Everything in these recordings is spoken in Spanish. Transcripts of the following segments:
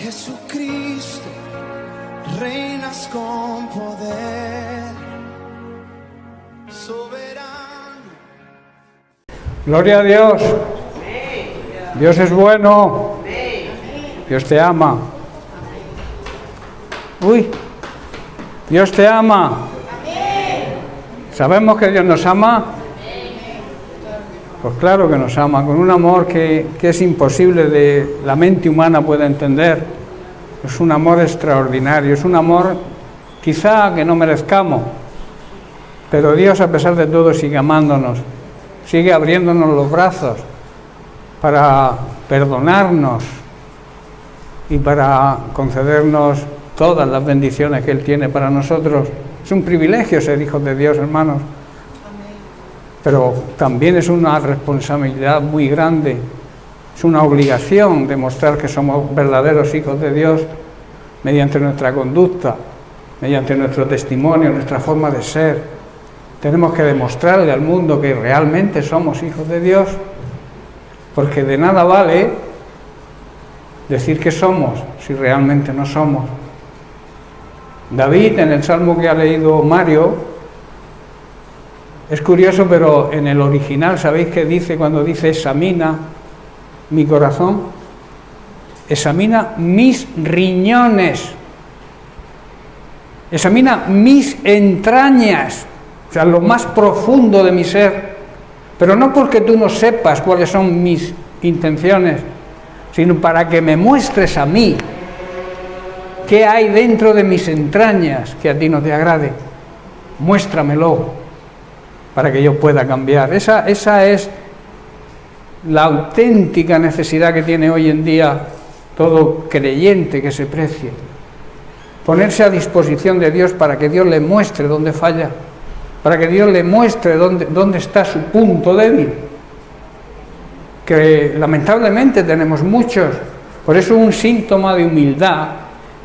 Jesucristo, reinas con poder, soberano. Gloria a Dios. Dios es bueno. Dios te ama. Uy, Dios te ama. ¿Sabemos que Dios nos ama? Pues claro que nos ama, con un amor que es imposible de la mente humana puede entender. Es un amor extraordinario, es un amor quizá que no merezcamos, pero Dios a pesar de todo sigue amándonos, sigue abriéndonos los brazos para perdonarnos y para concedernos todas las bendiciones que Él tiene para nosotros. Es un privilegio ser hijos de Dios, hermanos. Pero también es una responsabilidad muy grande, es una obligación demostrar que somos verdaderos hijos de Dios mediante nuestra conducta, mediante nuestro testimonio, nuestra forma de ser. Tenemos que demostrarle al mundo que realmente somos hijos de Dios, porque de nada vale decir que somos si realmente no somos. David, en el salmo que ha leído Mario, es curioso, pero en el original, ¿sabéis qué dice cuando dice examina mi corazón? Examina mis riñones, examina mis entrañas, o sea, lo más profundo de mi ser, pero no porque tú no sepas cuáles son mis intenciones, sino para que me muestres a mí qué hay dentro de mis entrañas que a ti no te agrade. Muéstramelo para que yo pueda cambiar. Esa es la auténtica necesidad que tiene hoy en día todo creyente que se precie. Ponerse a disposición de Dios para que Dios le muestre dónde falla, para que Dios le muestre dónde está su punto débil, que lamentablemente tenemos muchos. Por eso un síntoma de humildad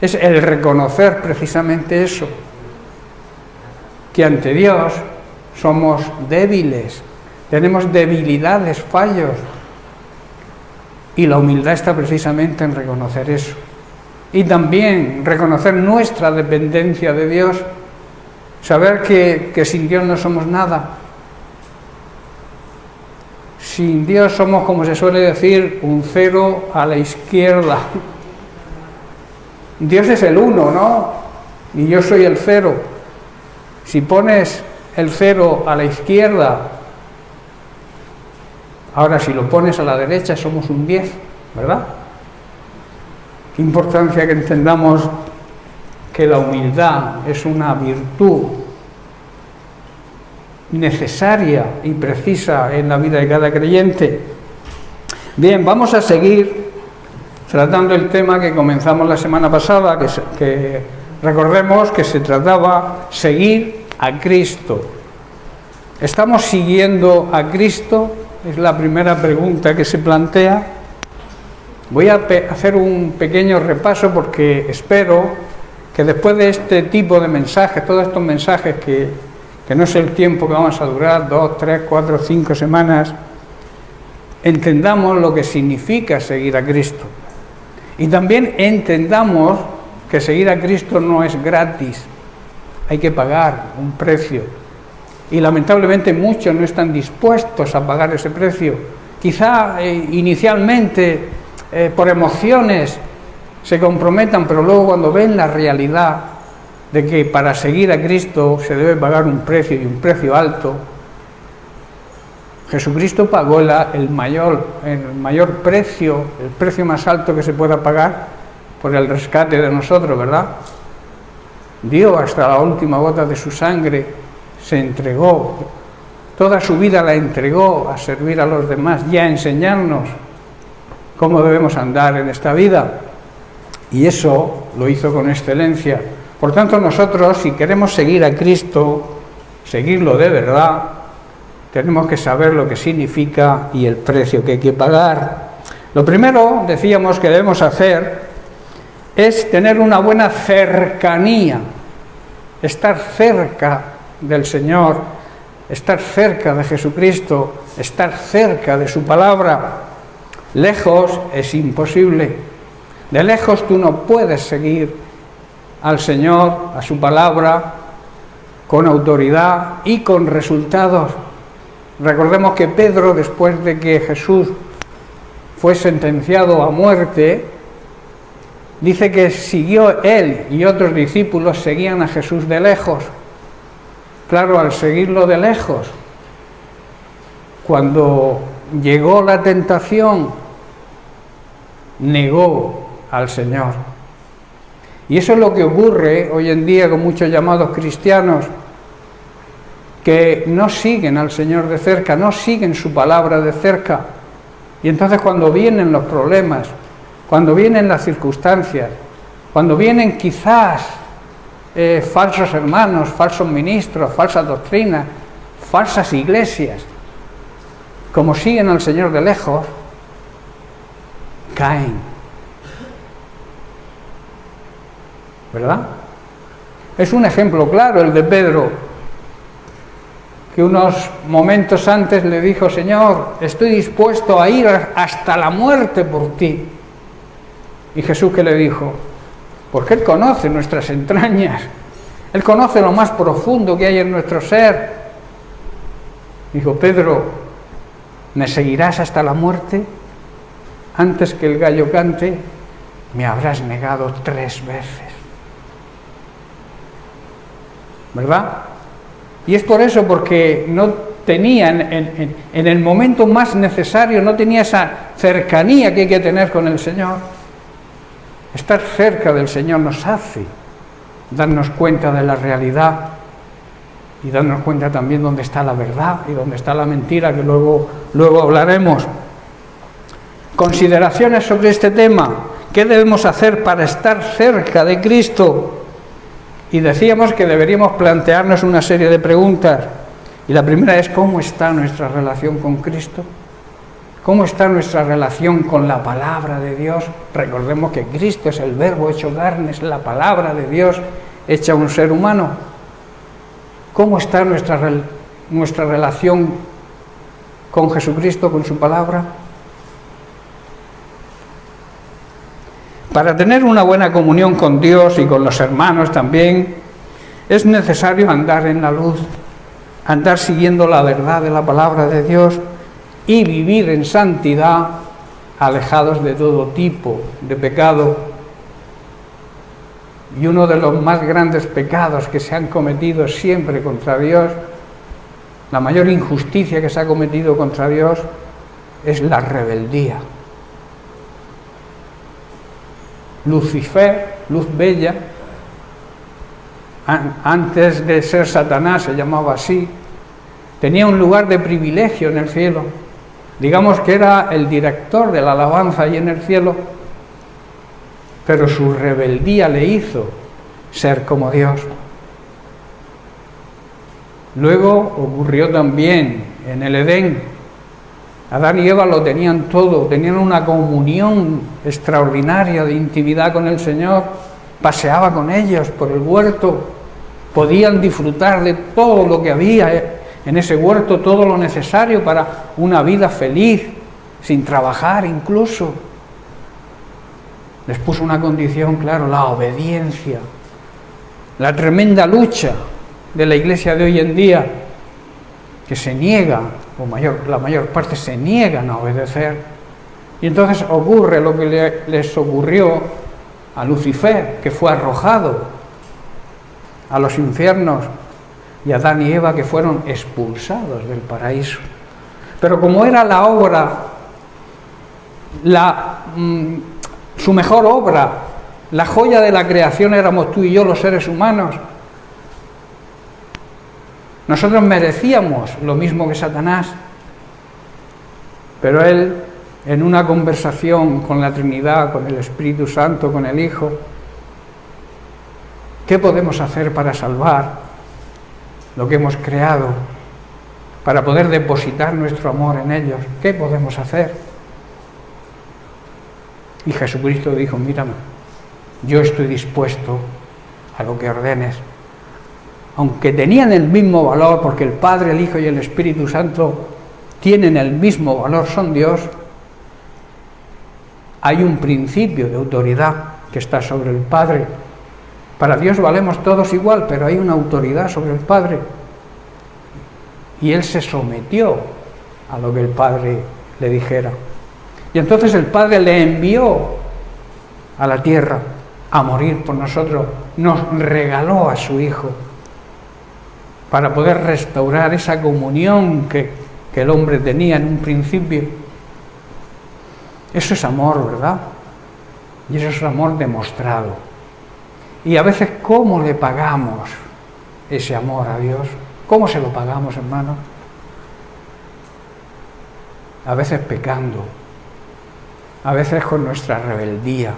es el reconocer precisamente eso, que ante Dios somos débiles, tenemos debilidades, fallos, y la humildad está precisamente en reconocer eso. Y también reconocer nuestra dependencia de Dios, saber que sin Dios no somos nada. Sin Dios somos, como se suele decir, un cero a la izquierda. Dios es el uno, ¿no? Y yo soy el cero. Si pones el cero a la izquierda, ahora si lo pones a la derecha somos un 10, ¿verdad? Qué importancia que entendamos que la humildad es una virtud necesaria y precisa en la vida de cada creyente. Bien, vamos a seguir tratando el tema que comenzamos la semana pasada, que recordemos que se trataba seguir a Cristo. ¿Estamos siguiendo a Cristo? Es la primera pregunta que se plantea. Voy a hacer un pequeño repaso porque espero que después de este tipo de mensajes, todos estos mensajes que no es el tiempo que vamos a durar, 2, 3, 4, 5 semanas, entendamos lo que significa seguir a Cristo. Y también entendamos que seguir a Cristo no es gratis. Hay que pagar un precio. Y lamentablemente muchos no están dispuestos a pagar ese precio. Quizá inicialmente por emociones se comprometan, pero luego cuando ven la realidad de que para seguir a Cristo se debe pagar un precio y un precio alto. Jesucristo pagó el mayor precio, el precio más alto que se pueda pagar por el rescate de nosotros, ¿verdad? Dio hasta la última gota de su sangre, se entregó, toda su vida la entregó a servir a los demás y a enseñarnos cómo debemos andar en esta vida. Y eso lo hizo con excelencia. Por tanto, nosotros, si queremos seguir a Cristo, seguirlo de verdad, tenemos que saber lo que significa y el precio que hay que pagar. Lo primero, decíamos, que debemos hacer es tener una buena cercanía, estar cerca del Señor, estar cerca de Jesucristo, estar cerca de su palabra. Lejos es imposible. De lejos tú no puedes seguir al Señor, a su palabra, con autoridad y con resultados. Recordemos que Pedro, después de que Jesús fue sentenciado a muerte, dice que siguió él y otros discípulos seguían a Jesús de lejos. Claro, al seguirlo de lejos, cuando llegó la tentación, negó al Señor. Y eso es lo que ocurre hoy en día con muchos llamados cristianos que no siguen al Señor de cerca, no siguen su palabra de cerca. Y entonces cuando vienen los problemas, cuando vienen las circunstancias, cuando vienen quizás falsos hermanos, falsos ministros, falsas doctrinas, falsas iglesias, como siguen al Señor de lejos, caen. ¿Verdad? Es un ejemplo claro el de Pedro, que unos momentos antes le dijo: Señor, estoy dispuesto a ir hasta la muerte por ti. Y Jesús, ¿qué le dijo? Porque Él conoce nuestras entrañas, Él conoce lo más profundo que hay en nuestro ser. Dijo: Pedro, ¿me seguirás hasta la muerte? Antes que el gallo cante, me habrás negado 3 veces. ¿Verdad? Y es por eso, porque no tenía en el momento más necesario, no tenía esa cercanía que hay que tener con el Señor. Estar cerca del Señor nos hace darnos cuenta de la realidad y darnos cuenta también dónde está la verdad y dónde está la mentira, que luego hablaremos. Consideraciones sobre este tema. ¿Qué debemos hacer para estar cerca de Cristo? Y decíamos que deberíamos plantearnos una serie de preguntas. Y la primera es: ¿cómo está nuestra relación con Cristo? ¿Cómo está nuestra relación con la palabra de Dios? Recordemos que Cristo es el Verbo hecho carne, es la palabra de Dios hecha un ser humano. ¿Cómo está nuestra relación con Jesucristo, con su palabra? Para tener una buena comunión con Dios y con los hermanos también, es necesario andar en la luz, andar siguiendo la verdad de la palabra de Dios y vivir en santidad, alejados de todo tipo de pecado. Y uno de los más grandes pecados que se han cometido siempre contra Dios, la mayor injusticia que se ha cometido contra Dios, es la rebeldía. Lucifer, luz bella, antes de ser Satanás se llamaba así, tenía un lugar de privilegio en el cielo. Digamos que era el director de la alabanza allí en el cielo, pero su rebeldía le hizo ser como Dios. Luego ocurrió también en el Edén. Adán y Eva lo tenían todo, tenían una comunión extraordinaria de intimidad con el Señor, paseaba con ellos por el huerto, podían disfrutar de todo lo que había en ese huerto, todo lo necesario para una vida feliz, sin trabajar incluso. Les puso una condición, claro, la obediencia, la tremenda lucha de la iglesia de hoy en día, que se niega, la mayor parte se niegan a obedecer. Y entonces ocurre lo que les ocurrió a Lucifer, que fue arrojado a los infiernos, y a Adán y Eva, que fueron expulsados del paraíso. Pero como era la obra, su mejor obra, la joya de la creación, éramos tú y yo, los seres humanos, nosotros merecíamos lo mismo que Satanás, pero él, en una conversación con la Trinidad, con el Espíritu Santo, con el Hijo, ¿qué podemos hacer para salvar lo que hemos creado, para poder depositar nuestro amor en ellos? ¿Qué podemos hacer? Y Jesucristo dijo: mírame, yo estoy dispuesto a lo que ordenes. Aunque tenían el mismo valor, porque el Padre, el Hijo y el Espíritu Santo tienen el mismo valor, son Dios, hay un principio de autoridad que está sobre el Padre. Para Dios valemos todos igual, pero hay una autoridad sobre el Padre. Y Él se sometió a lo que el Padre le dijera. Y entonces el Padre le envió a la tierra a morir por nosotros. Nos regaló a su Hijo para poder restaurar esa comunión que el hombre tenía en un principio. Eso es amor, ¿verdad? Y eso es amor demostrado. Y a veces, ¿cómo le pagamos ese amor a Dios? ¿Cómo se lo pagamos, hermano? A veces pecando, a veces con nuestra rebeldía,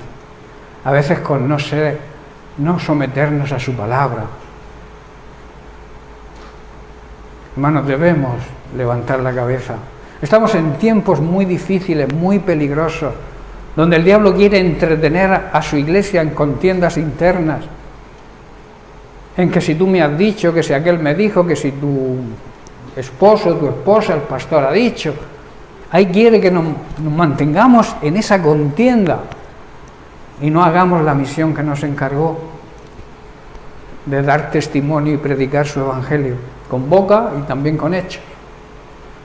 a veces con no someternos a su palabra. Hermanos, debemos levantar la cabeza. Estamos en tiempos muy difíciles, muy peligrosos, donde el diablo quiere entretener a su iglesia en contiendas internas, en que si tú me has dicho, que si aquel me dijo, que si tu esposo, tu esposa, el pastor ha dicho. Ahí quiere que nos mantengamos en esa contienda y no hagamos la misión que nos encargó de dar testimonio y predicar su evangelio, con boca y también con hechos.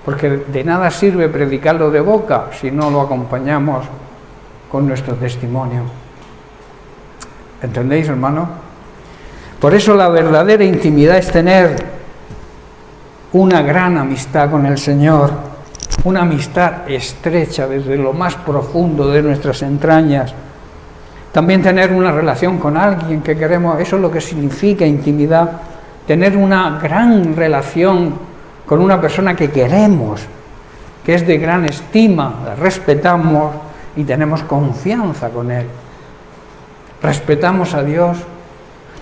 Porque de nada sirve predicarlo de boca si no lo acompañamos con nuestro testimonio. ¿Entendéis, hermano? Por eso la verdadera intimidad es tener una gran amistad con el Señor, una amistad estrecha desde lo más profundo de nuestras entrañas. También tener una relación con alguien que queremos, eso es lo que significa intimidad, tener una gran relación con una persona que queremos, que es de gran estima, la respetamos y tenemos confianza con Él. Respetamos a Dios,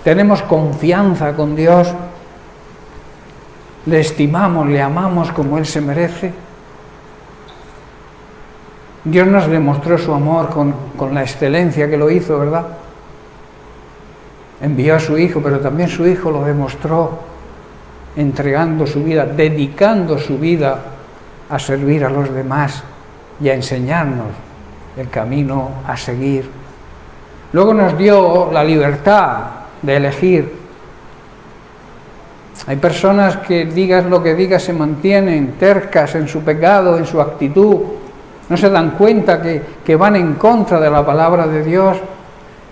tenemos confianza con Dios, le estimamos, le amamos como Él se merece. Dios nos demostró su amor con la excelencia que lo hizo, ¿verdad? Envió a su Hijo, pero también su Hijo lo demostró entregando su vida, dedicando su vida a servir a los demás y a enseñarnos el camino a seguir. Luego nos dio la libertad de elegir. Hay personas que digas lo que digas se mantienen tercas en su pecado, en su actitud. No se dan cuenta que van en contra de la palabra de Dios.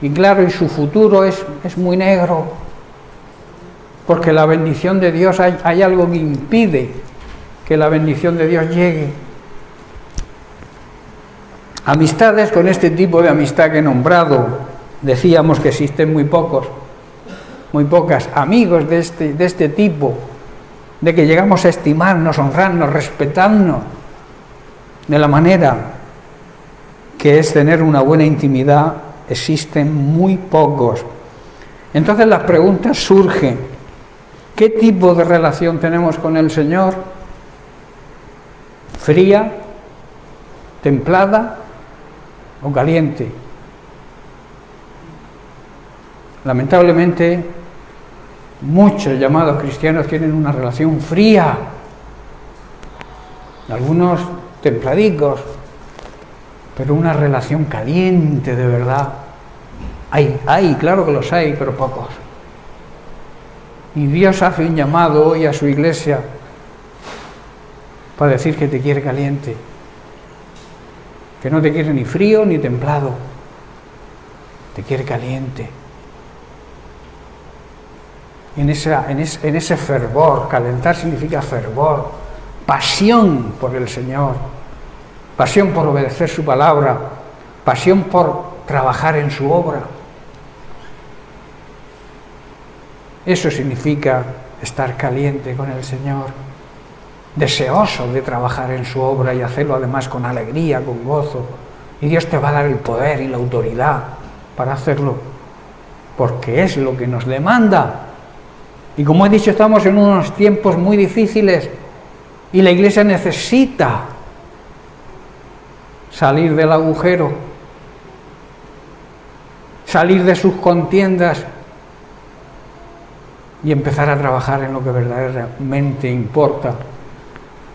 Y claro, y su futuro es muy negro. Porque la bendición de Dios, hay algo que impide que la bendición de Dios llegue. Amistades con este tipo de amistad que he nombrado, decíamos que existen muy pocas. Amigos de este tipo, de que llegamos a estimarnos, honrarnos, respetarnos, de la manera que es tener una buena intimidad, existen muy pocos. Entonces las preguntas surgen. ¿Qué tipo de relación tenemos con el Señor? ¿Fría, templada o caliente? Lamentablemente, muchos llamados cristianos tienen una relación fría, algunos templadicos, pero una relación caliente de verdad. Hay, claro que los hay, pero pocos. Y Dios hace un llamado hoy a su iglesia para decir que te quiere caliente, que no te quiere ni frío ni templado, te quiere caliente. En ese fervor, calentar significa fervor, pasión por el Señor, pasión por obedecer su palabra, pasión por trabajar en su obra. Eso significa estar caliente con el Señor, deseoso de trabajar en su obra y hacerlo además con alegría, con gozo. Y Dios te va a dar el poder y la autoridad para hacerlo, porque es lo que nos demanda. Y como he dicho, estamos en unos tiempos muy difíciles y la iglesia necesita salir del agujero, salir de sus contiendas y empezar a trabajar en lo que verdaderamente importa,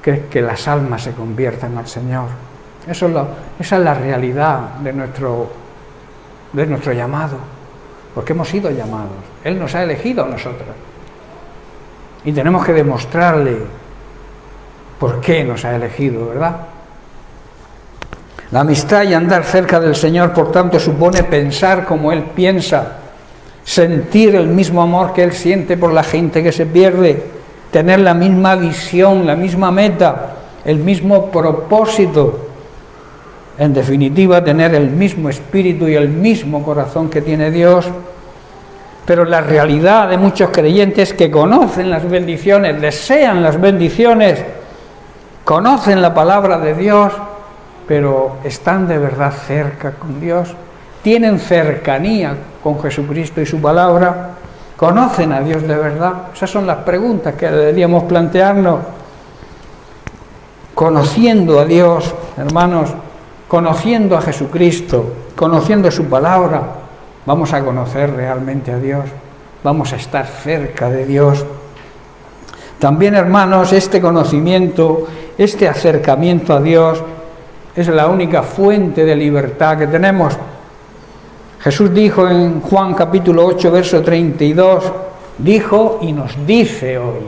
que es que las almas se conviertan al Señor. esa es la realidad de nuestro llamado, porque hemos sido llamados. Él nos ha elegido a nosotros. Y tenemos que demostrarle por qué nos ha elegido, ¿verdad? La amistad y andar cerca del Señor, por tanto, supone pensar como Él piensa, sentir el mismo amor que Él siente por la gente que se pierde, tener la misma visión, la misma meta, el mismo propósito. En definitiva, tener el mismo espíritu y el mismo corazón que tiene Dios. Pero la realidad de muchos creyentes que conocen las bendiciones, desean las bendiciones, conocen la palabra de Dios, pero están de verdad cerca con Dios, tienen cercanía con Jesucristo y su palabra, conocen a Dios de verdad. Esas son las preguntas que deberíamos plantearnos. Conociendo a Dios, hermanos, conociendo a Jesucristo, conociendo su palabra, vamos a conocer realmente a Dios, vamos a estar cerca de Dios. También, hermanos, este conocimiento, este acercamiento a Dios es la única fuente de libertad que tenemos. Jesús dijo en Juan capítulo 8, verso 32, dijo y nos dice hoy: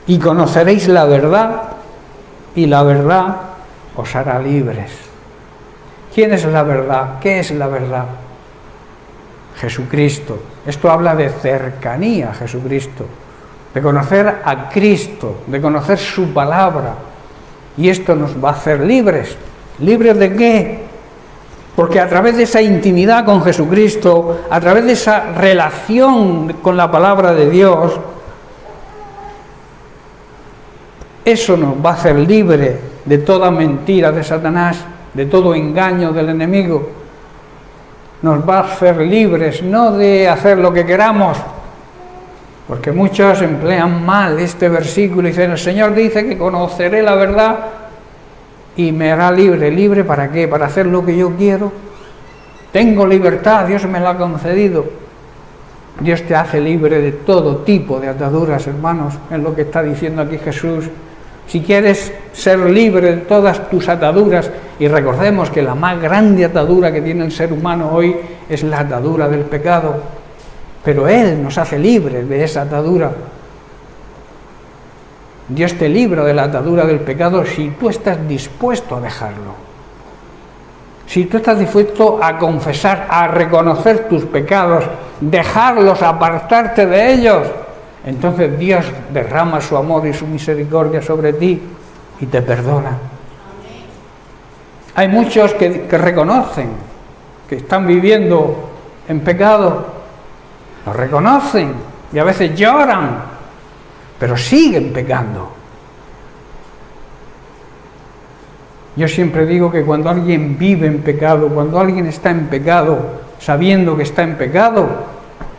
y conoceréis la verdad, y la verdad os hará libres. ¿Quién es la verdad? ¿Qué es la verdad? Jesucristo. Esto habla de cercanía a Jesucristo, de conocer a Cristo, de conocer su palabra. Y esto nos va a hacer libres. ¿Libres de qué? Porque a través de esa intimidad con Jesucristo, a través de esa relación con la palabra de Dios, eso nos va a hacer libres de toda mentira de Satanás, de todo engaño del enemigo. Nos va a hacer libres, no de hacer lo que queramos, porque muchos emplean mal este versículo y dicen: el Señor dice que conoceré la verdad y me hará libre. ¿Libre para qué? ¿Para hacer lo que yo quiero? Tengo libertad, Dios me la ha concedido. Dios te hace libre de todo tipo de ataduras, hermanos, es lo que está diciendo aquí Jesús. Si quieres ser libre de todas tus ataduras, y recordemos que la más grande atadura que tiene el ser humano hoy es la atadura del pecado, pero Él nos hace libres de esa atadura. Dios te libra de la atadura del pecado si tú estás dispuesto a dejarlo. Si tú estás dispuesto a confesar, a reconocer tus pecados, dejarlos, apartarte de ellos, entonces Dios derrama su amor y su misericordia sobre ti y te perdona. Hay muchos que reconocen que están viviendo en pecado, lo reconocen y a veces lloran, pero siguen pecando. Yo siempre digo que cuando alguien vive en pecado, cuando alguien está en pecado, sabiendo que está en pecado,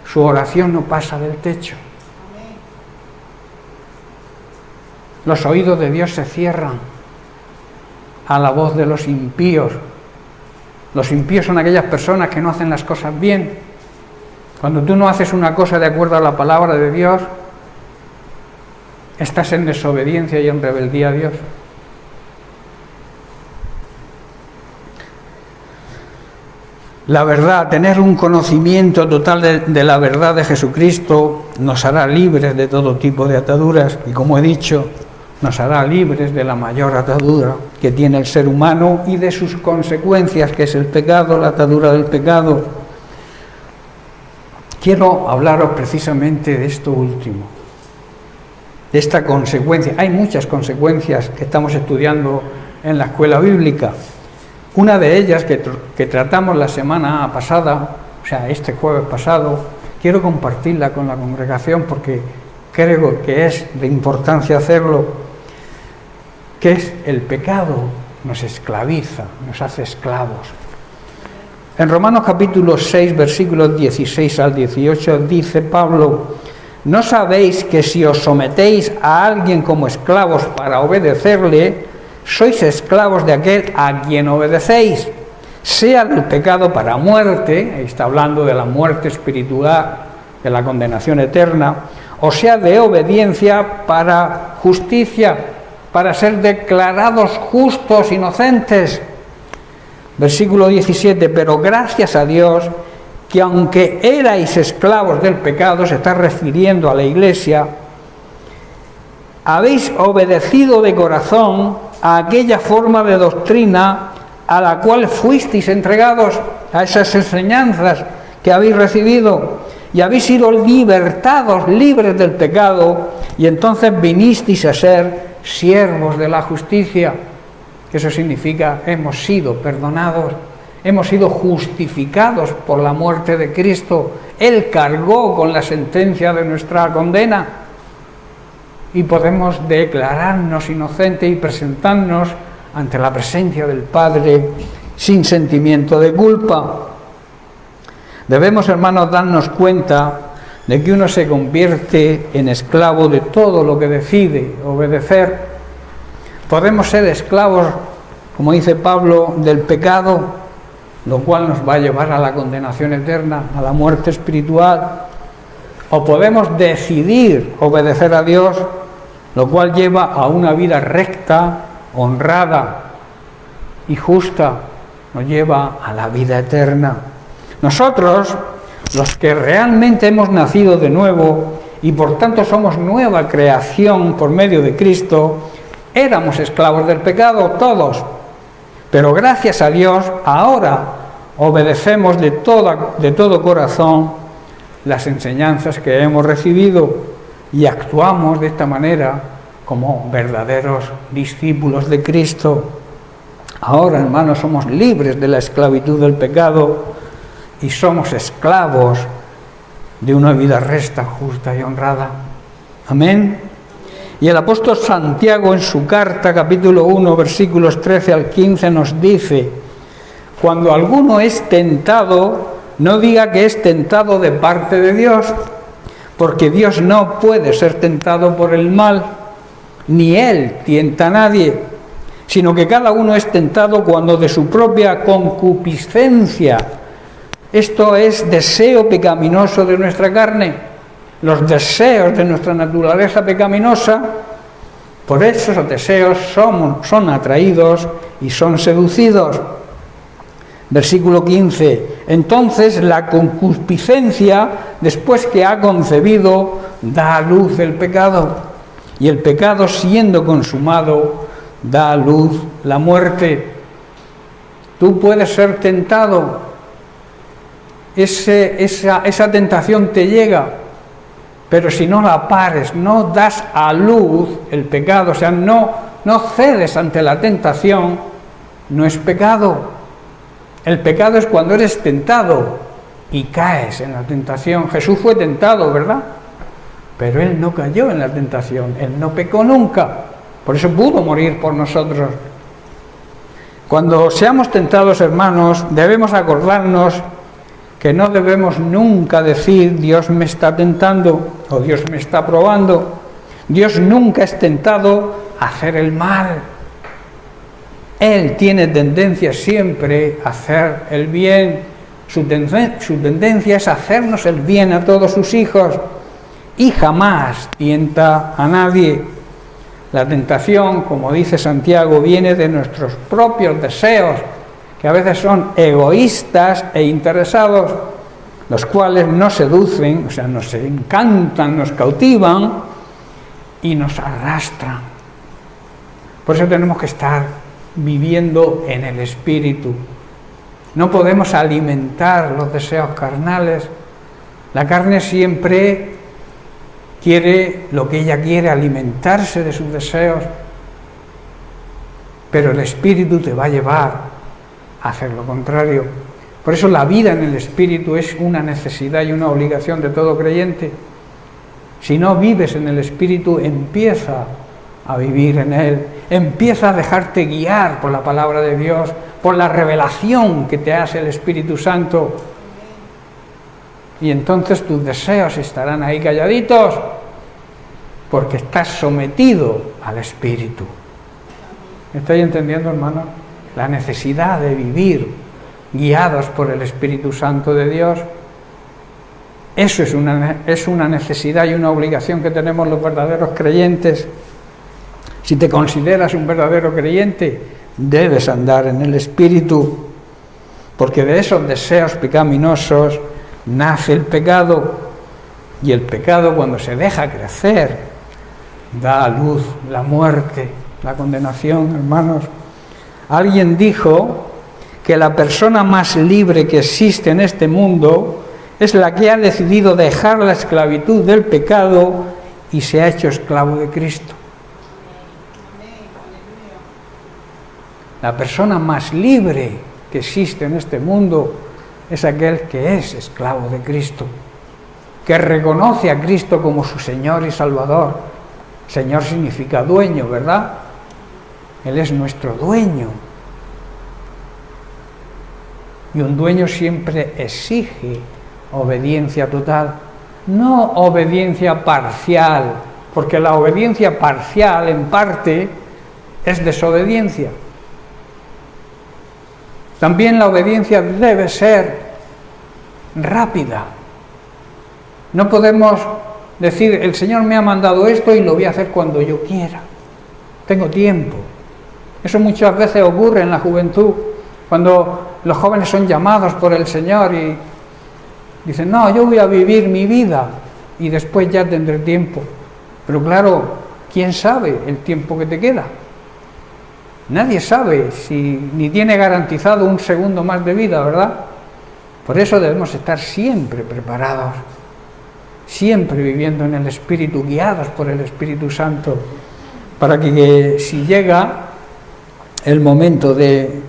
su oración no pasa del techo. Los oídos de Dios se cierran a la voz de los impíos. Los impíos son aquellas personas que no hacen las cosas bien. Cuando tú no haces una cosa de acuerdo a la palabra de Dios, estás en desobediencia y en rebeldía a Dios. La verdad, tener un conocimiento total de la verdad de Jesucristo nos hará libres de todo tipo de ataduras y, como he dicho, nos hará libres de la mayor atadura que tiene el ser humano y de sus consecuencias, que es el pecado, la atadura del pecado. Quiero hablaros precisamente de esto último, de esta consecuencia. Hay muchas consecuencias que estamos estudiando en la escuela bíblica. Una de ellas que tratamos la semana pasada, o sea, este jueves pasado, quiero compartirla con la congregación porque creo que es de importancia hacerlo, que es el pecado nos esclaviza, nos hace esclavos. En Romanos capítulo 6, versículos 16 al 18, dice Pablo: ¿no sabéis que si os sometéis a alguien como esclavos para obedecerle, sois esclavos de aquel a quien obedecéis, sea del pecado para muerte, está hablando de la muerte espiritual, de la condenación eterna, o sea de obediencia para justicia? para ser declarados justos, inocentes. Versículo 17, pero gracias a Dios que aunque erais esclavos del pecado, se está refiriendo a la Iglesia, habéis obedecido de corazón a aquella forma de doctrina a la cual fuisteis entregados, a esas enseñanzas que habéis recibido, y habéis sido libertados, libres del pecado, y entonces vinisteis a ser siervos de la justicia. Eso significa, hemos sido perdonados, hemos sido justificados por la muerte de Cristo. Él cargó con la sentencia de nuestra condena y podemos declararnos inocentes y presentarnos ante la presencia del Padre sin sentimiento de culpa. Debemos, hermanos, darnos cuenta de que uno se convierte en esclavo de todo lo que decide obedecer. Podemos ser esclavos, como dice Pablo, del pecado, lo cual nos va a llevar a la condenación eterna, a la muerte espiritual. O podemos decidir obedecer a Dios, lo cual lleva a una vida recta, honrada y justa, nos lleva a la vida eterna. Nosotros, los que realmente hemos nacido de nuevo y por tanto somos nueva creación por medio de Cristo, éramos esclavos del pecado todos, pero gracias a Dios ahora obedecemos de todo corazón las enseñanzas que hemos recibido y actuamos de esta manera como verdaderos discípulos de Cristo. Ahora, hermanos, somos libres de la esclavitud del pecado y somos esclavos de una vida recta, justa y honrada. Amén. Y el apóstol Santiago en su carta, capítulo 1, versículos 13 al 15, nos dice: cuando alguno es tentado, no diga que es tentado de parte de Dios, porque Dios no puede ser tentado por el mal, ni Él tienta a nadie, sino que cada uno es tentado cuando de su propia concupiscencia, esto es deseo pecaminoso de nuestra carne, los deseos de nuestra naturaleza pecaminosa, por esos deseos son atraídos y son seducidos. Versículo 15, entonces la concupiscencia, después que ha concebido, da a luz el pecado, y el pecado, siendo consumado, da a luz la muerte. Tú puedes ser tentado, esa tentación te llega, pero si no la pares, no das a luz el pecado, o sea, no cedes ante la tentación, no es pecado. El pecado es cuando eres tentado y caes en la tentación. Jesús fue tentado, ¿verdad? Pero Él no cayó en la tentación, Él no pecó nunca, por eso pudo morir por nosotros. Cuando seamos tentados, hermanos, debemos acordarnos que no debemos nunca decir Dios me está tentando o Dios me está probando. Dios nunca es tentado a hacer el mal. Él tiene tendencia siempre a hacer el bien. Su tendencia es hacernos el bien a todos sus hijos y jamás tienta a nadie. La tentación, como dice Santiago, viene de nuestros propios deseos, que a veces son egoístas e interesados, los cuales nos seducen, o sea, nos encantan, nos cautivan y nos arrastran. Por eso tenemos que estar viviendo en el Espíritu. No podemos alimentar los deseos carnales. La carne siempre quiere lo que ella quiere, alimentarse de sus deseos, pero el Espíritu te va a llevar a hacer lo contrario. Por eso la vida en el Espíritu es una necesidad y una obligación de todo creyente. Si no vives en el Espíritu, empieza a vivir en Él, empieza a dejarte guiar por la palabra de Dios, por la revelación que te hace el Espíritu Santo, y entonces tus deseos estarán ahí calladitos, porque estás sometido al Espíritu. ¿Me estáis entendiendo, hermano? La necesidad de vivir guiados por el Espíritu Santo de Dios. Eso es una necesidad y una obligación que tenemos los verdaderos creyentes. Si te consideras un verdadero creyente, debes andar en el Espíritu, porque de esos deseos pecaminosos nace el pecado, y el pecado, cuando se deja crecer, da a luz la muerte, la condenación, hermanos. Alguien dijo que la persona más libre que existe en este mundo es la que ha decidido dejar la esclavitud del pecado y se ha hecho esclavo de Cristo. La persona más libre que existe en este mundo es aquel que es esclavo de Cristo, que reconoce a Cristo como su Señor y Salvador. Señor significa dueño, ¿verdad? Él es nuestro dueño. Y un dueño siempre exige obediencia total, no obediencia parcial, porque la obediencia parcial, en parte, es desobediencia. También la obediencia debe ser rápida. No podemos decir, el Señor me ha mandado esto y lo voy a hacer cuando yo quiera. Tengo tiempo. Eso muchas veces ocurre en la juventud, cuando los jóvenes son llamados por el Señor y dicen, no, yo voy a vivir mi vida y después ya tendré tiempo. Pero claro, ¿quién sabe el tiempo que te queda? Nadie sabe si ni tiene garantizado un segundo más de vida, ¿verdad? Por eso debemos estar siempre preparados, siempre viviendo en el Espíritu, guiados por el Espíritu Santo, para que si llega el momento de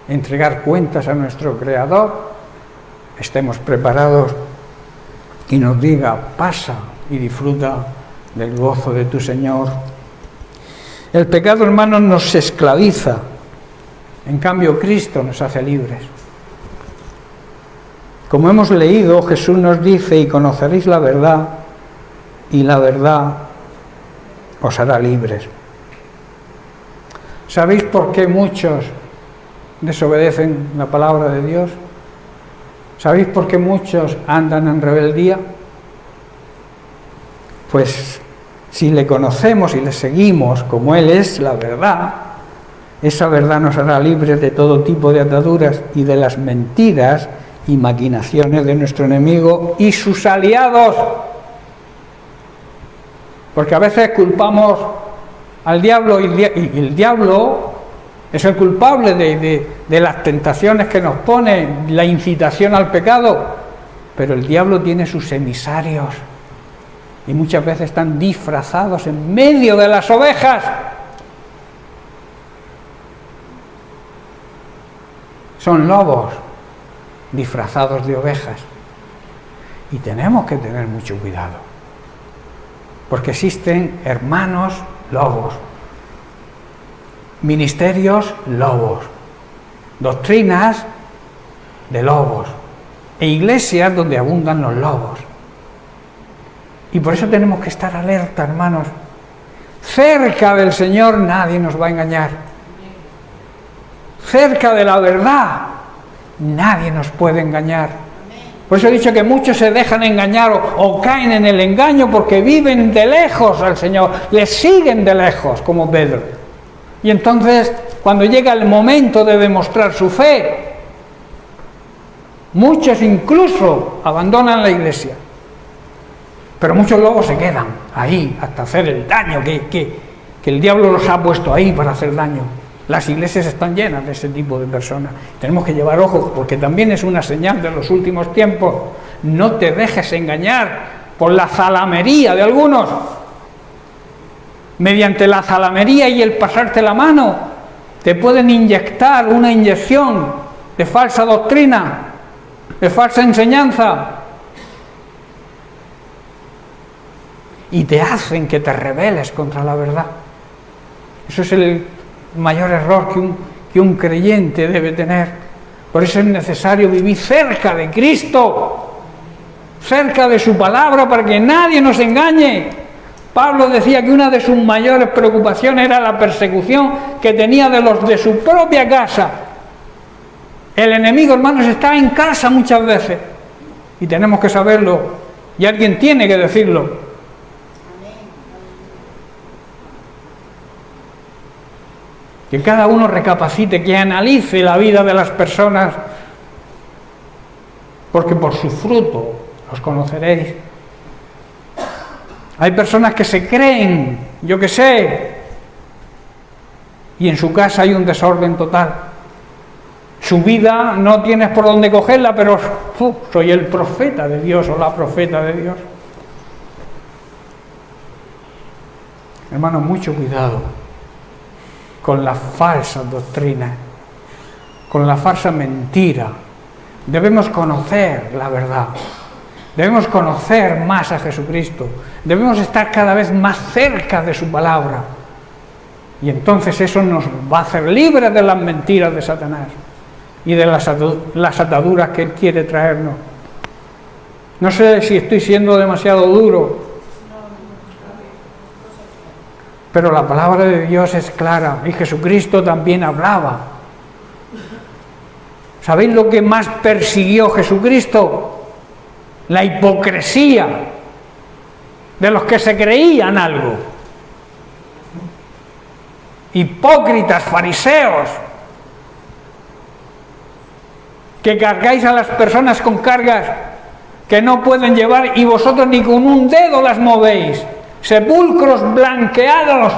entregar cuentas a nuestro Creador, estemos preparados y nos diga, pasa y disfruta del gozo de tu Señor. El pecado, hermanos, nos esclaviza, en cambio Cristo nos hace libres. Como hemos leído, Jesús nos dice, y conoceréis la verdad, y la verdad os hará libres. ¿Sabéis por qué muchos desobedecen la palabra de Dios? ¿Sabéis por qué muchos andan en rebeldía? Pues si le conocemos y le seguimos como Él es la verdad, esa verdad nos hará libres de todo tipo de ataduras y de las mentiras y maquinaciones de nuestro enemigo y sus aliados. Porque a veces culpamos al diablo y el diablo es el culpable de las tentaciones que nos pone, la incitación al pecado, pero el diablo tiene sus emisarios y muchas veces están disfrazados en medio de las ovejas. Son lobos disfrazados de ovejas y tenemos que tener mucho cuidado, porque existen hermanos lobos, ministerios lobos, doctrinas de lobos e iglesias donde abundan los lobos. Y por eso tenemos que estar alerta, hermanos. Cerca del Señor nadie nos va a engañar. Cerca de la verdad nadie nos puede engañar. Por eso he dicho que muchos se dejan engañar o caen en el engaño porque viven de lejos al Señor, le siguen de lejos, como Pedro. Y entonces, cuando llega el momento de demostrar su fe, muchos incluso abandonan la iglesia. Pero muchos luego se quedan ahí hasta hacer el daño que el diablo los ha puesto ahí para hacer daño. Las iglesias están llenas de ese tipo de personas. Tenemos que llevar ojo, porque también es una señal de los últimos tiempos. No te dejes engañar por la zalamería de algunos. Mediante la zalamería y el pasarte la mano, te pueden inyectar una inyección de falsa doctrina, de falsa enseñanza, y te hacen que te rebeles contra la verdad. Eso es el mayor error que un creyente debe tener. Por eso es necesario vivir cerca de Cristo, cerca de su palabra, para que nadie nos engañe. Pablo decía que una de sus mayores preocupaciones era la persecución que tenía de los de su propia casa. El enemigo, hermanos, está en casa muchas veces y tenemos que saberlo, y alguien tiene que decirlo. que cada uno recapacite, que analice la vida de las personas, porque por su fruto los conoceréis. Hay personas que se creen, yo qué sé, y en su casa hay un desorden total. Su vida no tienes por dónde cogerla, pero soy el profeta de Dios o la profeta de Dios. Hermanos, mucho cuidado con las falsas doctrinas, con la falsa mentira. Debemos conocer la verdad, debemos conocer más a Jesucristo, debemos estar cada vez más cerca de su palabra, y entonces eso nos va a hacer libres de las mentiras de Satanás y de las ataduras que él quiere traernos. No sé si estoy siendo demasiado duro, pero la palabra de Dios es clara, y Jesucristo también hablaba. ¿Sabéis lo que más persiguió Jesucristo? La hipocresía de los que se creían algo. Hipócritas, fariseos, que cargáis a las personas con cargas que no pueden llevar y vosotros ni con un dedo las movéis. Sepulcros blanqueados,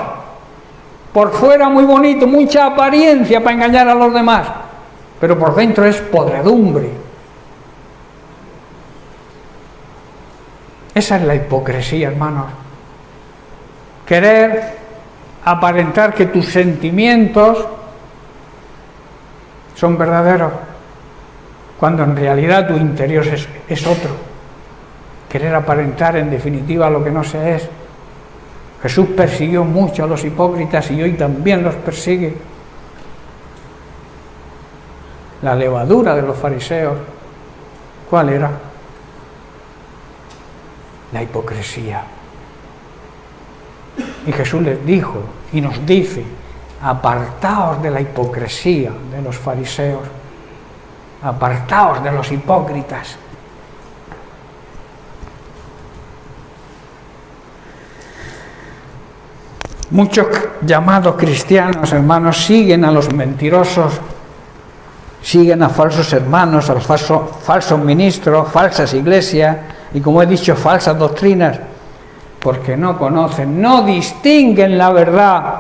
por fuera muy bonito, mucha apariencia para engañar a los demás, pero por dentro es podredumbre. Esa es la hipocresía, hermanos. Querer aparentar que tus sentimientos son verdaderos, cuando en realidad tu interior es otro. Querer aparentar en definitiva lo que no se es. Jesús persiguió mucho a los hipócritas y hoy también los persigue. La levadura de los fariseos, ¿cuál era? La hipocresía. Y Jesús les dijo y nos dice: apartaos de la hipocresía de los fariseos, apartaos de los hipócritas. Muchos llamados cristianos, hermanos, siguen a los mentirosos, siguen a falsos hermanos, a los falsos ministros, falsas iglesias y, como he dicho, falsas doctrinas, porque no conocen, no distinguen la verdad,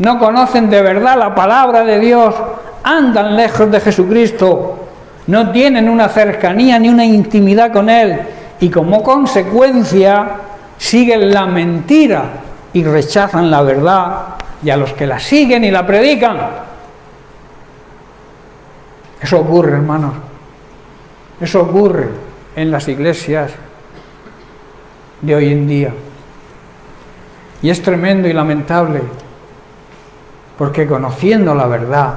no conocen de verdad la palabra de Dios, andan lejos de Jesucristo, no tienen una cercanía ni una intimidad con Él, y como consecuencia siguen la mentira y rechazan la verdad y a los que la siguen y la predican. Eso ocurre, hermanos, eso ocurre en las iglesias de hoy en día, y es tremendo y lamentable, porque conociendo la verdad,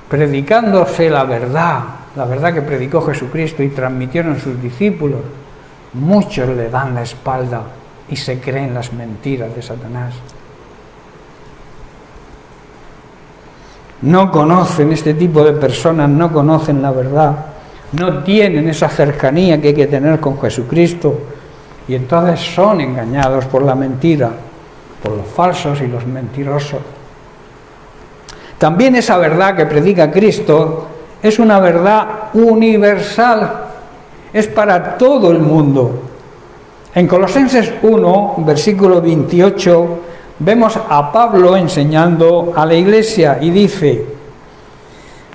predicándose la verdad que predicó Jesucristo y transmitieron sus discípulos, muchos le dan la espalda y se creen las mentiras de Satanás. No conocen, este tipo de personas no conocen la verdad, no tienen esa cercanía que hay que tener con Jesucristo, y entonces son engañados por la mentira, por los falsos y los mentirosos. También esa verdad que predica Cristo es una verdad universal, es para todo el mundo. En Colosenses 1, versículo 28, vemos a Pablo enseñando a la iglesia y dice: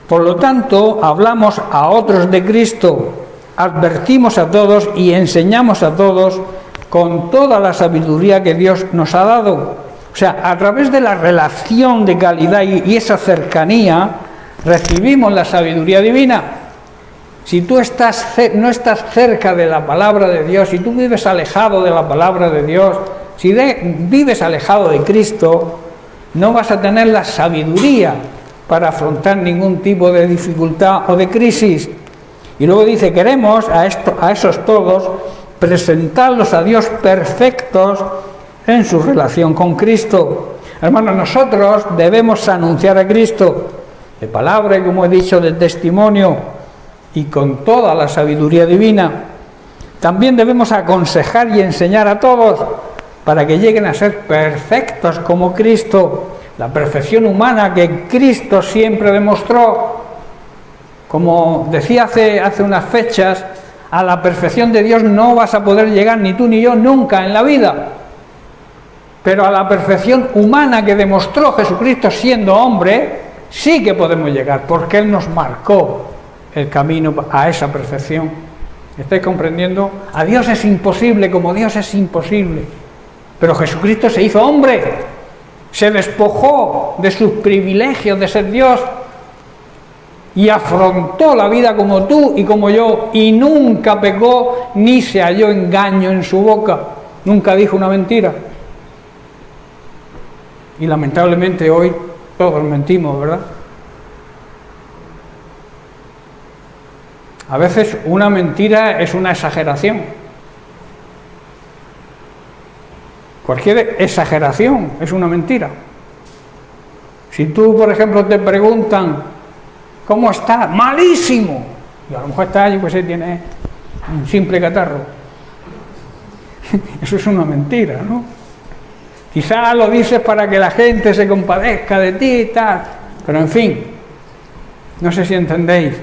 por lo tanto, hablamos a otros de Cristo, advertimos a todos y enseñamos a todos con toda la sabiduría que Dios nos ha dado. O sea, a través de la relación de calidad y esa cercanía, recibimos la sabiduría divina. Si tú no estás cerca de la palabra de Dios, si tú vives alejado de la palabra de Dios, si vives alejado de Cristo, no vas a tener la sabiduría para afrontar ningún tipo de dificultad o de crisis. Y luego dice: queremos a esos todos presentarlos a Dios perfectos en su relación con Cristo. Hermanos, nosotros debemos anunciar a Cristo de palabra y, como he dicho, de testimonio, y con toda la sabiduría divina. También debemos aconsejar y enseñar a todos para que lleguen a ser perfectos como Cristo, la perfección humana que Cristo siempre demostró. Como decía hace unas fechas, a la perfección de Dios no vas a poder llegar ni tú ni yo nunca en la vida. Pero a la perfección humana que demostró Jesucristo siendo hombre, sí que podemos llegar, porque Él nos marcó el camino a esa perfección. ¿Estáis comprendiendo? A Dios es imposible, como Dios es imposible. Pero Jesucristo se hizo hombre, se despojó de sus privilegios de ser Dios y afrontó la vida como tú y como yo, y nunca pecó ni se halló engaño en su boca, nunca dijo una mentira. Y lamentablemente hoy todos mentimos, ¿verdad? A veces una mentira es una exageración. Cualquier exageración es una mentira. Si tú, por ejemplo, te preguntan ¿cómo estás? ¡Malísimo! Y a lo mejor está, yo pues tiene un simple catarro. Eso es una mentira, ¿no? Quizás lo dices para que la gente se compadezca de ti y tal, pero en fin, no sé si entendéis.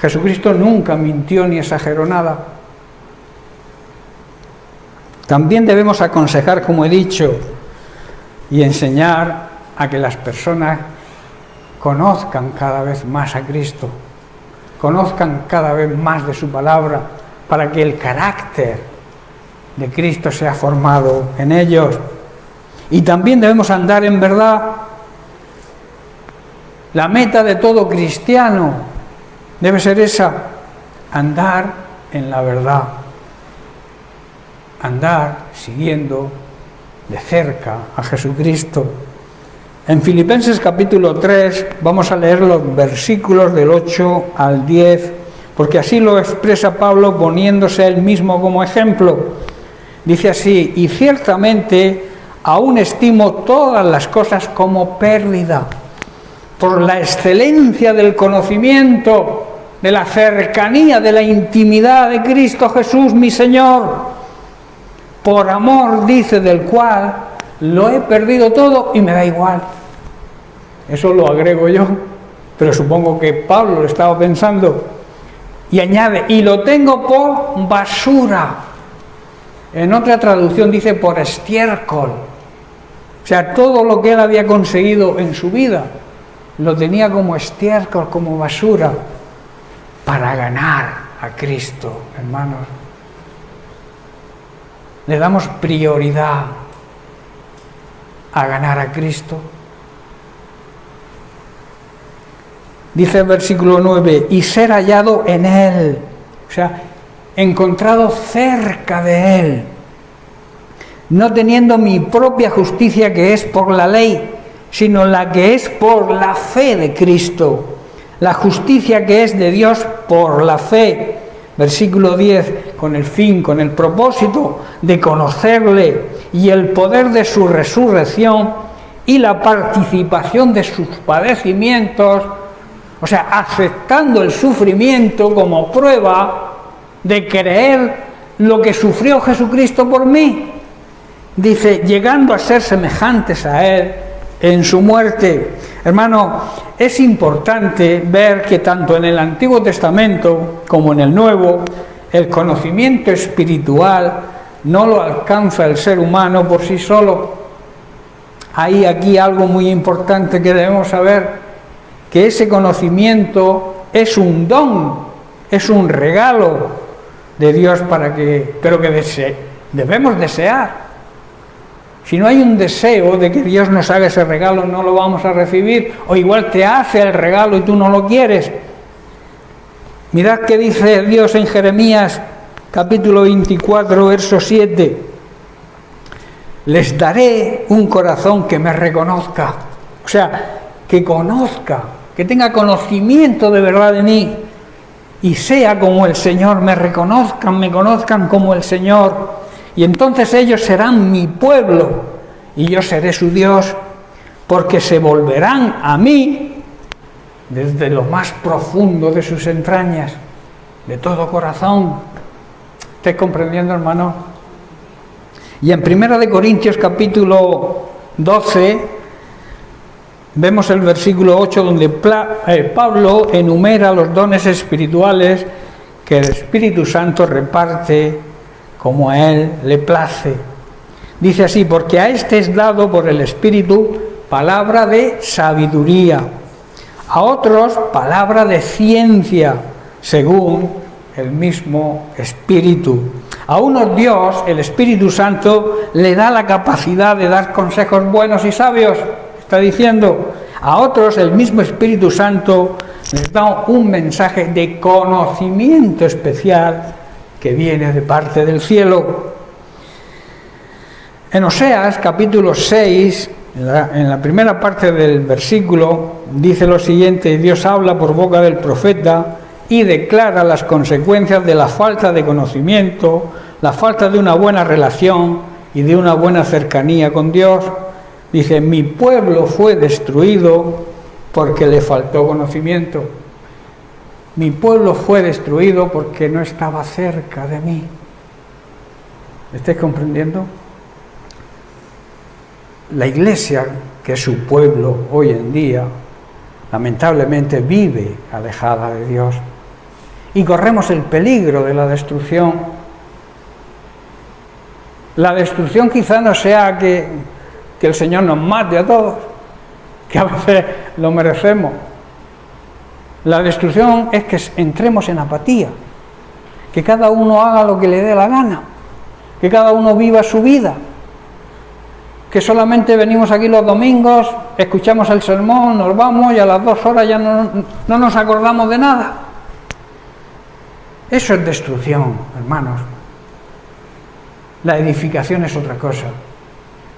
Jesucristo nunca mintió ni exageró nada. También debemos aconsejar, como he dicho, y enseñar a que las personas conozcan cada vez más a Cristo, conozcan cada vez más de su palabra, para que el carácter de Cristo sea formado en ellos. Y también debemos andar en verdad. La meta de todo cristiano debe ser esa, andar en la verdad, andar siguiendo de cerca a Jesucristo. En Filipenses capítulo 3 vamos a leer los versículos del 8 al 10, porque así lo expresa Pablo poniéndose él mismo como ejemplo. Dice así: y ciertamente aún estimo todas las cosas como pérdida, por la excelencia del conocimiento, de la cercanía, de la intimidad de Cristo Jesús, mi Señor, por amor, dice, del cual lo he perdido todo y me da igual. Eso lo agrego yo, pero supongo que Pablo lo estaba pensando. Y añade, y lo tengo por basura. En otra traducción dice por estiércol. O sea, todo lo que él había conseguido en su vida lo tenía como estiércol, como basura, para ganar a Cristo, hermanos. ¿Le damos prioridad a ganar a Cristo? Dice el versículo 9, y ser hallado en Él, o sea, encontrado cerca de Él, no teniendo mi propia justicia que es por la ley, sino la que es por la fe de Cristo, la justicia que es de Dios por la fe. Versículo 10, con el fin, con el propósito de conocerle y el poder de su resurrección y la participación de sus padecimientos, o sea, aceptando el sufrimiento como prueba de creer lo que sufrió Jesucristo por mí. Dice, llegando a ser semejantes a Él en su muerte. Hermano, es importante ver que tanto en el Antiguo Testamento como en el Nuevo, el conocimiento espiritual no lo alcanza el ser humano por sí solo. Hay aquí algo muy importante que debemos saber, que ese conocimiento es un don, es un regalo de Dios pero que debemos desear. Si no hay un deseo de que Dios nos haga ese regalo, no lo vamos a recibir, o igual te hace el regalo y tú no lo quieres. Mirad qué dice Dios en Jeremías capítulo 24, verso 7. Les daré un corazón que me reconozca, o sea, que conozca, que tenga conocimiento de verdad de mí, y sea como el Señor, me conozcan como el Señor. Y entonces ellos serán mi pueblo y yo seré su Dios, porque se volverán a mí desde lo más profundo de sus entrañas, de todo corazón. ¿Estáis comprendiendo, hermano? Y en 1 Corintios capítulo 12 Vemos el versículo 8 donde Pablo enumera los dones espirituales que el Espíritu Santo reparte como a él le place. Dice así: porque a este es dado por el Espíritu palabra de sabiduría, a otros palabra de ciencia, según el mismo Espíritu. A unos Dios, el Espíritu Santo, le da la capacidad de dar consejos buenos y sabios, está diciendo. A otros el mismo Espíritu Santo les da un mensaje de conocimiento especial que viene de parte del cielo. En Oseas capítulo 6, en la primera parte del versículo, dice lo siguiente: Dios habla por boca del profeta y declara las consecuencias de la falta de conocimiento, la falta de una buena relación y de una buena cercanía con Dios. Dice: mi pueblo fue destruido porque le faltó conocimiento. Mi pueblo fue destruido porque no estaba cerca de mí. ¿Me estáis comprendiendo? La Iglesia, que es su pueblo hoy en día, lamentablemente vive alejada de Dios. Y corremos el peligro de la destrucción. La destrucción quizá no sea que el Señor nos mate a todos, que a veces lo merecemos. La destrucción es que entremos en apatía, que cada uno haga lo que le dé la gana, que cada uno viva su vida, que solamente venimos aquí los domingos, escuchamos el sermón, nos vamos y a las 2 horas ya no nos acordamos de nada. Eso es destrucción, hermanos. La edificación es otra cosa.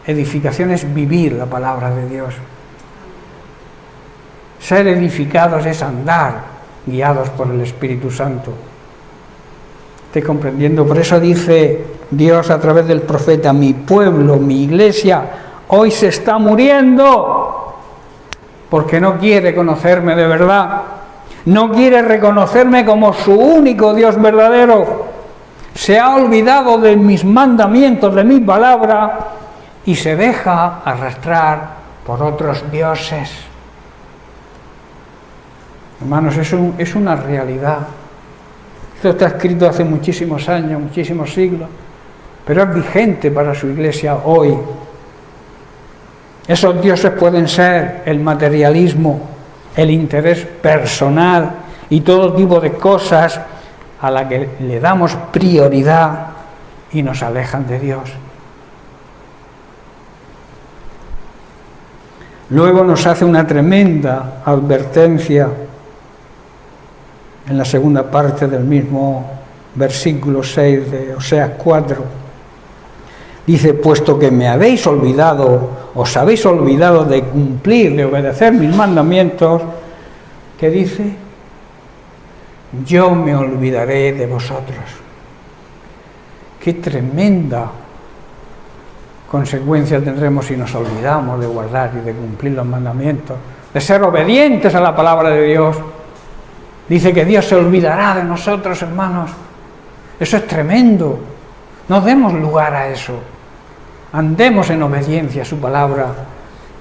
Edificación es vivir la palabra de Dios. Ser edificados es andar guiados por el Espíritu Santo. ¿Estoy comprendiendo? Por eso dice Dios a través del profeta: mi pueblo, mi iglesia, hoy se está muriendo porque no quiere conocerme de verdad, no quiere reconocerme como su único Dios verdadero. Se ha olvidado de mis mandamientos, de mi palabra, y se deja arrastrar por otros dioses. Hermanos, es una realidad. Esto está escrito hace muchísimos años, muchísimos siglos, pero es vigente para su iglesia hoy. Esos dioses pueden ser el materialismo, el interés personal y todo tipo de cosas a las que le damos prioridad y nos alejan de Dios. Luego nos hace una tremenda advertencia en la segunda parte del mismo versículo 6 de Oseas 4. Dice: puesto que me habéis olvidado, os habéis olvidado de cumplir, de obedecer mis mandamientos, ¿qué dice? Yo me olvidaré de vosotros. Qué tremenda consecuencia tendremos si nos olvidamos de guardar y de cumplir los mandamientos, de ser obedientes a la palabra de Dios. Dice que Dios se olvidará de nosotros, hermanos. Eso es tremendo. No demos lugar a eso. Andemos en obediencia a su palabra,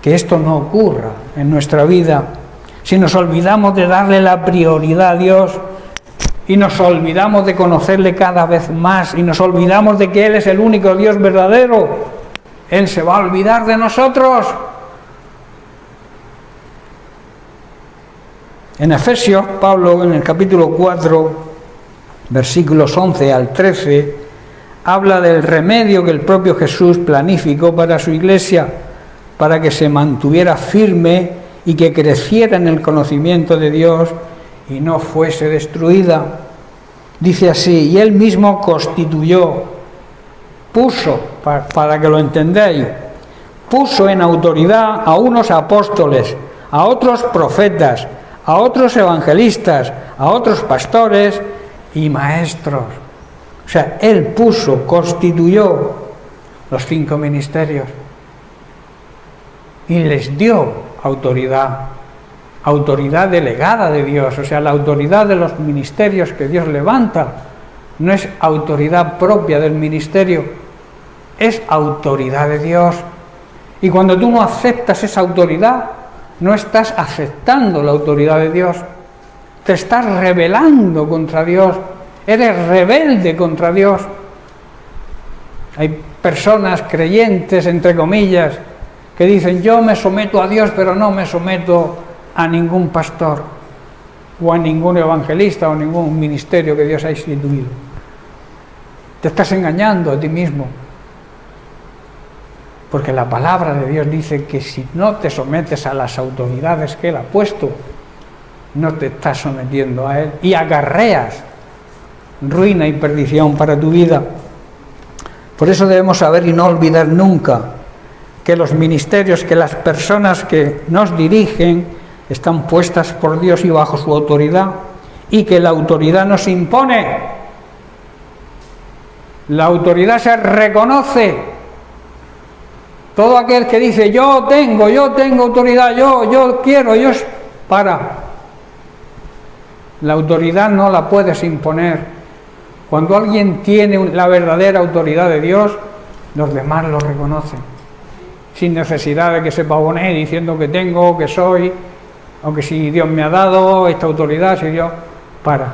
que esto no ocurra en nuestra vida. Si nos olvidamos de darle la prioridad a Dios y nos olvidamos de conocerle cada vez más y nos olvidamos de que Él es el único Dios verdadero, Él se va a olvidar de nosotros. En Efesios, Pablo, en el capítulo 4, versículos 11 al 13, habla del remedio que el propio Jesús planificó para su iglesia, para que se mantuviera firme y que creciera en el conocimiento de Dios y no fuese destruida. Dice así: y Él mismo constituyó, puso, para que lo entendáis, puso en autoridad a unos apóstoles, a otros profetas, a otros evangelistas, a otros pastores y maestros. O sea, Él puso, constituyó los 5 ministerios y les dio autoridad delegada de Dios. O sea, la autoridad de los ministerios que Dios levanta no es autoridad propia del ministerio, es autoridad de Dios. Y cuando tú no aceptas esa autoridad, no estás aceptando la autoridad de Dios. Te estás rebelando contra Dios. Eres rebelde contra Dios. Hay personas creyentes, entre comillas, que dicen: yo me someto a Dios, pero no me someto a ningún pastor, o a ningún evangelista, o a ningún ministerio que Dios ha instituido. Te estás engañando a ti mismo. Porque la palabra de Dios dice que si no te sometes a las autoridades que Él ha puesto, no te estás sometiendo a Él y acarreas ruina y perdición para tu vida. Por eso debemos saber y no olvidar nunca que los ministerios, que las personas que nos dirigen están puestas por Dios y bajo su autoridad, y que la autoridad no se impone. La autoridad se reconoce. Todo aquel que dice: yo tengo autoridad, yo quiero, para. La autoridad no la puedes imponer. Cuando alguien tiene la verdadera autoridad de Dios, los demás lo reconocen, sin necesidad de que se pavonee diciendo que tengo, que soy, o que si Dios me ha dado esta autoridad, si Dios... Para.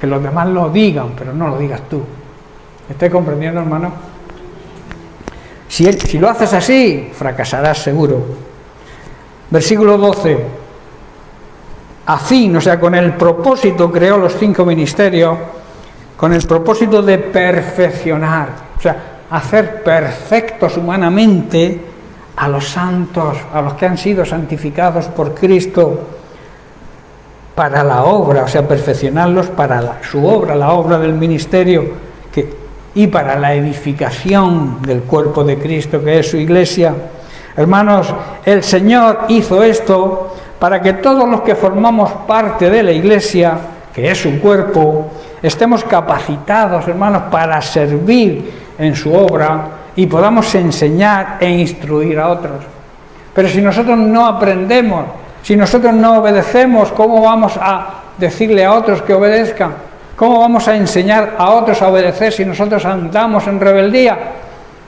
Que los demás lo digan, pero no lo digas tú. ¿Me estáis comprendiendo, hermano? Si lo haces así, fracasarás seguro. Versículo 12. A fin, o sea, con el propósito creó los 5 ministerios, con el propósito de perfeccionar, o sea, hacer perfectos humanamente a los santos, a los que han sido santificados por Cristo, para la obra, o sea, perfeccionarlos para su obra, la obra del ministerio, y para la edificación del cuerpo de Cristo, que es su iglesia. Hermanos, el Señor hizo esto para que todos los que formamos parte de la iglesia, que es su cuerpo, estemos capacitados, hermanos, para servir en su obra y podamos enseñar e instruir a otros. Pero si nosotros no aprendemos, si nosotros no obedecemos, ¿cómo vamos a decirle a otros que obedezcan? ¿Cómo vamos a enseñar a otros a obedecer si nosotros andamos en rebeldía?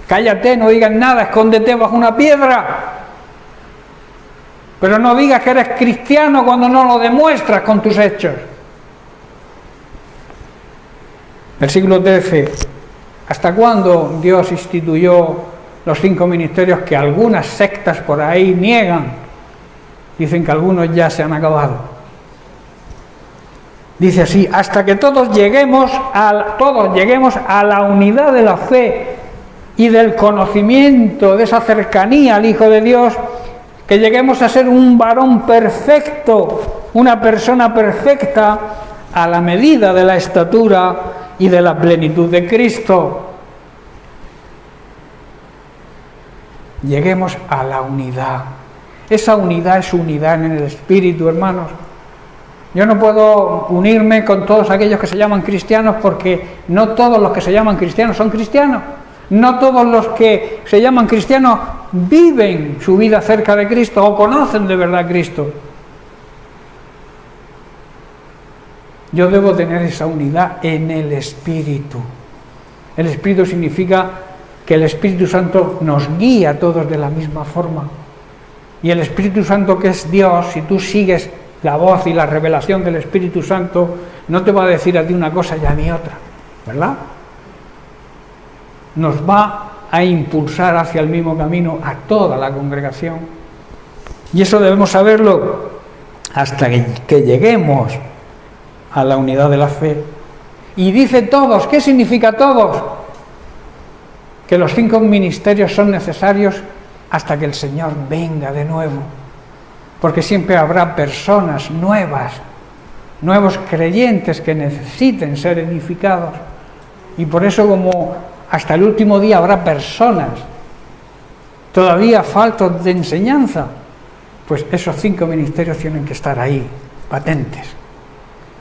Cállate, no digas nada, escóndete bajo una piedra. Pero no digas que eres cristiano cuando no lo demuestras con tus hechos. Versículo 13. ¿Hasta cuándo Dios instituyó los 5 ministerios que algunas sectas por ahí niegan? Dicen que algunos ya se han acabado. Dice así: hasta que todos lleguemos a la unidad de la fe y del conocimiento, de esa cercanía al Hijo de Dios, que lleguemos a ser un varón perfecto, una persona perfecta, a la medida de la estatura y de la plenitud de Cristo. Lleguemos a la unidad. Esa unidad es unidad en el Espíritu, hermanos. Yo no puedo unirme con todos aquellos que se llaman cristianos, porque no todos los que se llaman cristianos son cristianos. No todos los que se llaman cristianos viven su vida cerca de Cristo o conocen de verdad a Cristo. Yo debo tener esa unidad en el Espíritu. El Espíritu significa que el Espíritu Santo nos guía a todos de la misma forma. Y el Espíritu Santo, que es Dios, si tú sigues la voz y la revelación del Espíritu Santo, no te va a decir a ti una cosa y a mí otra, ¿verdad? Nos va a impulsar hacia el mismo camino a toda la congregación. Y eso debemos saberlo hasta que lleguemos a la unidad de la fe. Y dice todos. ¿Qué significa todos? Que los 5 ministerios son necesarios hasta que el Señor venga de nuevo. Porque siempre habrá personas nuevas, nuevos creyentes que necesiten ser edificados. Y por eso, como hasta el último día habrá personas todavía faltos de enseñanza, pues esos 5 ministerios tienen que estar ahí, patentes.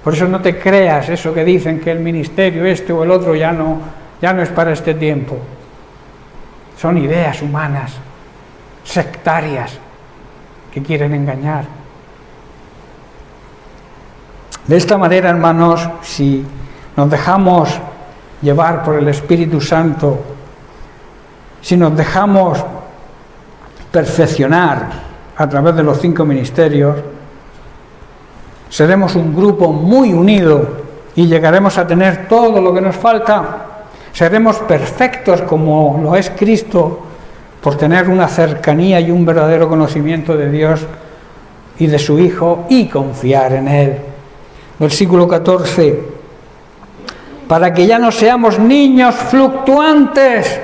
Por eso no te creas eso que dicen que el ministerio este o el otro ya no es para este tiempo. Son ideas humanas, sectarias, que quieren engañar. De esta manera, hermanos, si nos dejamos llevar por el Espíritu Santo, si nos dejamos perfeccionar a través de los 5 ministerios, seremos un grupo muy unido y llegaremos a tener todo lo que nos falta. Seremos perfectos como lo es Cristo, por tener una cercanía y un verdadero conocimiento de Dios y de su Hijo y confiar en Él. Versículo 14. Para que ya no seamos niños fluctuantes,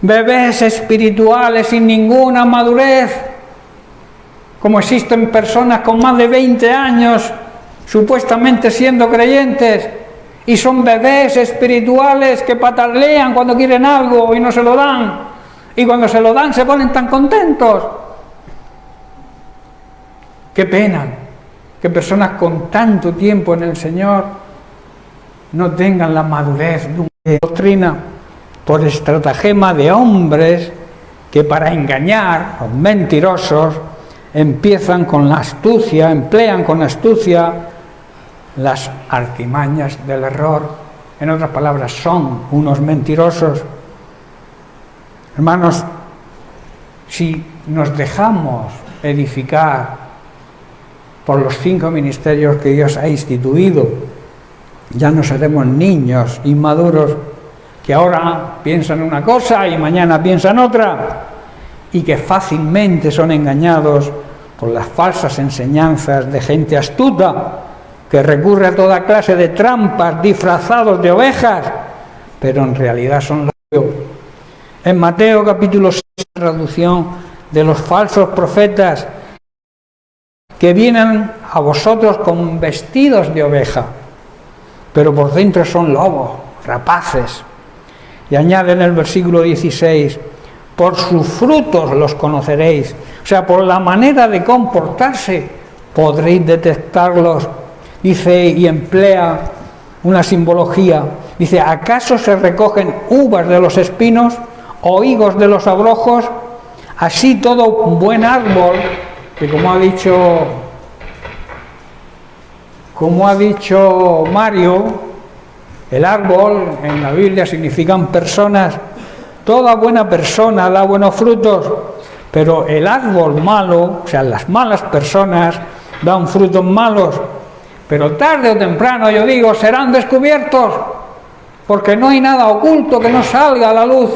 bebés espirituales sin ninguna madurez, como existen personas con más de 20 años supuestamente siendo creyentes y son bebés espirituales que patalean cuando quieren algo y no se lo dan, y cuando se lo dan se ponen tan contentos. Qué pena que personas con tanto tiempo en el Señor no tengan la madurez de una doctrina, por estratagema de hombres que para engañar, los mentirosos, emplean con astucia las artimañas del error. En otras palabras, son unos mentirosos. Hermanos, si nos dejamos edificar por los 5 ministerios que Dios ha instituido, ya no seremos niños inmaduros que ahora piensan una cosa y mañana piensan otra, y que fácilmente son engañados por las falsas enseñanzas de gente astuta que recurre a toda clase de trampas disfrazados de ovejas, pero en realidad son lobos. En Mateo capítulo 6, traducción de los falsos profetas que vienen a vosotros con vestidos de oveja, pero por dentro son lobos, rapaces. Y añade en el versículo 16, por sus frutos los conoceréis. O sea, por la manera de comportarse podréis detectarlos. Dice, y emplea una simbología. Dice, ¿acaso se recogen uvas de los espinos o higos de los abrojos? Así todo buen árbol, que como ha dicho Mario, el árbol en la Biblia significan personas. Toda buena persona da buenos frutos, pero el árbol malo, o sea, las malas personas, dan frutos malos. Pero tarde o temprano, yo digo, serán descubiertos, porque no hay nada oculto que no salga a la luz.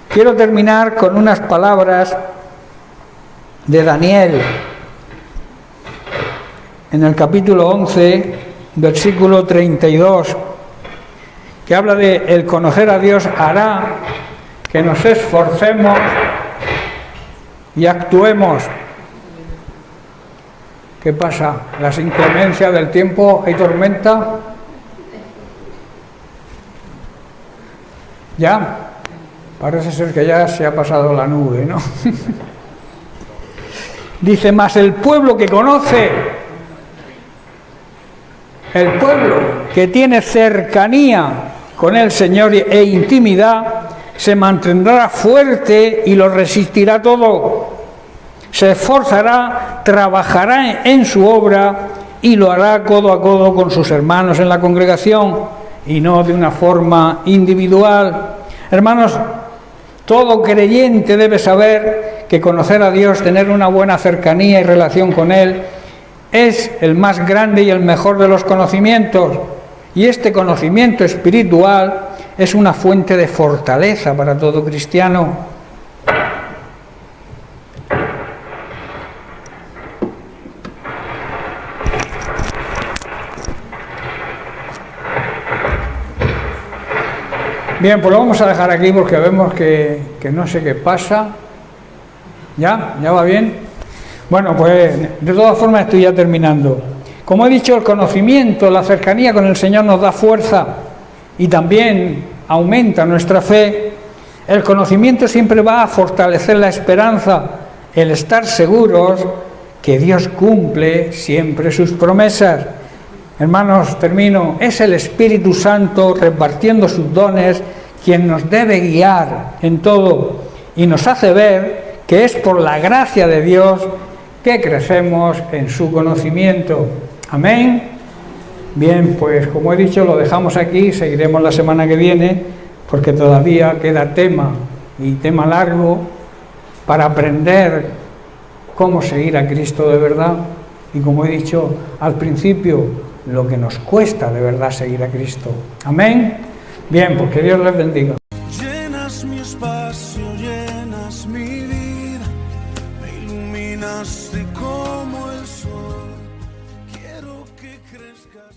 Quiero terminar con unas palabras de Daniel, en el capítulo 11, versículo 32, que habla de el conocer a Dios hará que nos esforcemos y actuemos. ¿Qué pasa? ¿Las inclemencias del tiempo? ¿Hay tormenta? ¿Ya? Parece ser que ya se ha pasado la nube, ¿no? Dice, más el pueblo que conoce, el pueblo que tiene cercanía con el Señor e intimidad, se mantendrá fuerte y lo resistirá todo. Se esforzará, trabajará en su obra y lo hará codo a codo con sus hermanos en la congregación y no de una forma individual. Hermanos, todo creyente debe saber que conocer a Dios, tener una buena cercanía y relación con Él, es el más grande y el mejor de los conocimientos. Y este conocimiento espiritual es una fuente de fortaleza para todo cristiano. Bien, pues lo vamos a dejar aquí porque vemos que no sé qué pasa. ¿Ya? ¿Ya va bien? Bueno, pues de todas formas estoy ya terminando. Como he dicho, el conocimiento, la cercanía con el Señor nos da fuerza y también aumenta nuestra fe. El conocimiento siempre va a fortalecer la esperanza, el estar seguros que Dios cumple siempre sus promesas. Hermanos, termino. Es el Espíritu Santo repartiendo sus dones quien nos debe guiar en todo y nos hace ver que es por la gracia de Dios que crecemos en su conocimiento. Amén. Bien, pues como he dicho, lo dejamos aquí, seguiremos la semana que viene porque todavía queda tema y tema largo para aprender cómo seguir a Cristo de verdad. Y como he dicho al principio, lo que nos cuesta de verdad seguir a Cristo. Amén. Bien, pues que Dios les bendiga. Llenas mi espacio, llenas mi vida, me iluminaste como el sol. Quiero que crezcas.